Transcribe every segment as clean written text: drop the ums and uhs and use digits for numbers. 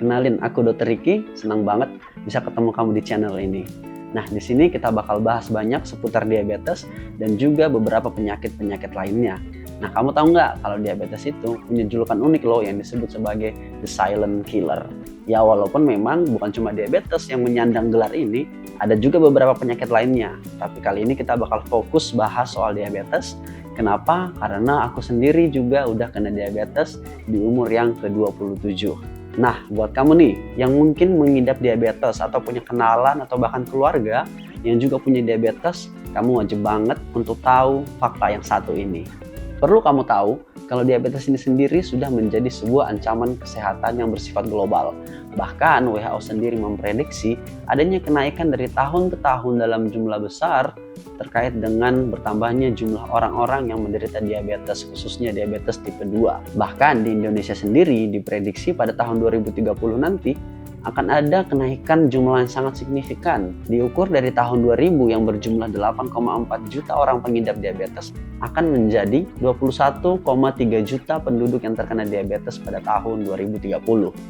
Kenalin, aku Dr. Ricky, senang banget bisa ketemu kamu di channel ini. Nah, di sini kita bakal bahas banyak seputar diabetes dan juga beberapa penyakit-penyakit lainnya. Nah, kamu tahu nggak kalau diabetes itu punya julukan unik loh yang disebut sebagai the silent killer. Ya, walaupun memang bukan cuma diabetes yang menyandang gelar ini, ada juga beberapa penyakit lainnya. Tapi kali ini kita bakal fokus bahas soal diabetes. Kenapa? Karena aku sendiri juga udah kena diabetes di umur yang ke-27. Nah, buat kamu nih yang mungkin mengidap diabetes atau punya kenalan atau bahkan keluarga yang juga punya diabetes, kamu wajib banget untuk tahu fakta yang satu ini. Perlu kamu tahu kalau diabetes ini sendiri sudah menjadi sebuah ancaman kesehatan yang bersifat global. Bahkan WHO sendiri memprediksi adanya kenaikan dari tahun ke tahun dalam jumlah besar terkait dengan bertambahnya jumlah orang-orang yang menderita diabetes, khususnya diabetes tipe 2. Bahkan di Indonesia sendiri diprediksi pada tahun 2030 nanti akan ada kenaikan jumlah yang sangat signifikan. Diukur dari tahun 2000 yang berjumlah 8,4 juta orang pengidap diabetes akan menjadi 21,3 juta penduduk yang terkena diabetes pada tahun 2030.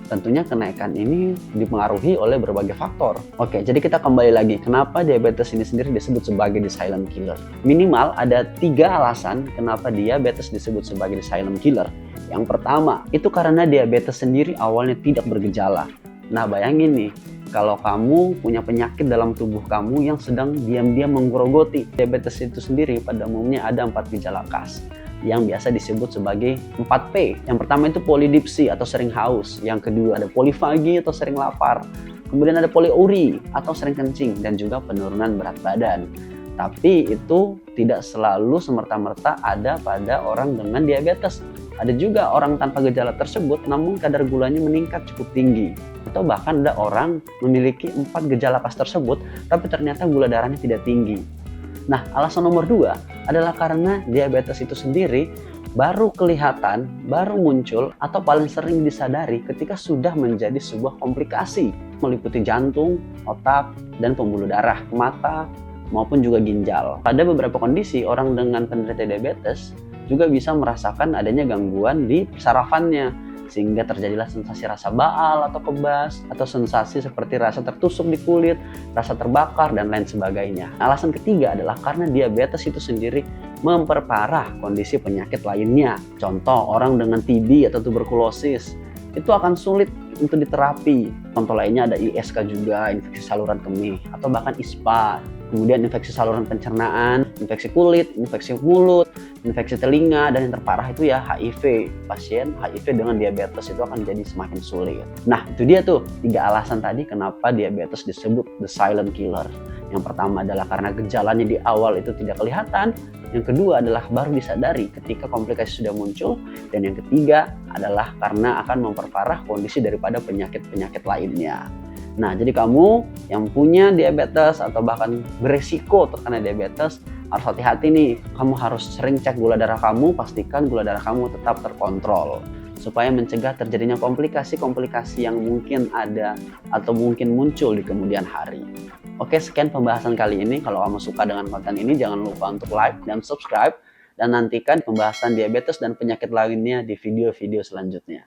Tentunya kenaikan ini dipengaruhi oleh berbagai faktor. Oke, jadi kita kembali lagi. Kenapa diabetes ini sendiri disebut sebagai the silent killer? Minimal ada 3 alasan kenapa diabetes disebut sebagai the silent killer. Yang pertama, itu karena diabetes sendiri awalnya tidak bergejala. Nah, bayangin nih, kalau kamu punya penyakit dalam tubuh kamu yang sedang diam-diam menggerogoti. Diabetes itu sendiri pada umumnya ada 4 gejala khas yang biasa disebut sebagai 4P. Yang pertama itu polidipsi atau sering haus. Yang kedua ada polifagi atau sering lapar. Kemudian ada poliuri atau sering kencing dan juga penurunan berat badan. Tapi itu tidak selalu semerta-merta ada pada orang dengan diabetes. Ada juga orang tanpa gejala tersebut namun kadar gulanya meningkat cukup tinggi. Atau bahkan ada orang memiliki 4 gejala khas tersebut tapi ternyata gula darahnya tidak tinggi. Nah, alasan nomor 2 adalah karena diabetes itu sendiri baru kelihatan, baru muncul atau paling sering disadari ketika sudah menjadi sebuah komplikasi meliputi jantung, otak, dan pembuluh darah, mata, maupun juga ginjal. Pada beberapa kondisi orang dengan penderita diabetes juga bisa merasakan adanya gangguan di sarafannya, sehingga terjadilah sensasi rasa baal atau kebas, atau sensasi seperti rasa tertusuk di kulit, rasa terbakar, dan lain sebagainya. Alasan ketiga adalah karena diabetes itu sendiri memperparah kondisi penyakit lainnya. Contoh, orang dengan TB atau tuberkulosis itu akan sulit untuk diterapi. Contoh lainnya ada ISK juga, infeksi saluran kemih, atau bahkan ISPA. Kemudian infeksi saluran pencernaan, infeksi kulit, infeksi mulut, infeksi telinga, dan yang terparah itu ya HIV. Pasien HIV dengan diabetes itu akan jadi semakin sulit. Nah, itu dia tuh 3 alasan tadi kenapa diabetes disebut the silent killer. Yang pertama adalah karena gejalanya di awal itu tidak kelihatan. Yang kedua adalah baru disadari ketika komplikasi sudah muncul. Dan yang ketiga adalah karena akan memperparah kondisi daripada penyakit-penyakit lainnya. Nah, jadi kamu yang punya diabetes atau bahkan beresiko terkena diabetes harus hati-hati nih. Kamu harus sering cek gula darah kamu, pastikan gula darah kamu tetap terkontrol supaya mencegah terjadinya komplikasi-komplikasi yang mungkin ada atau mungkin muncul di kemudian hari. Oke, sekian pembahasan kali ini. Kalau kamu suka dengan konten ini, jangan lupa untuk like dan subscribe, dan nantikan pembahasan diabetes dan penyakit lainnya di video-video selanjutnya.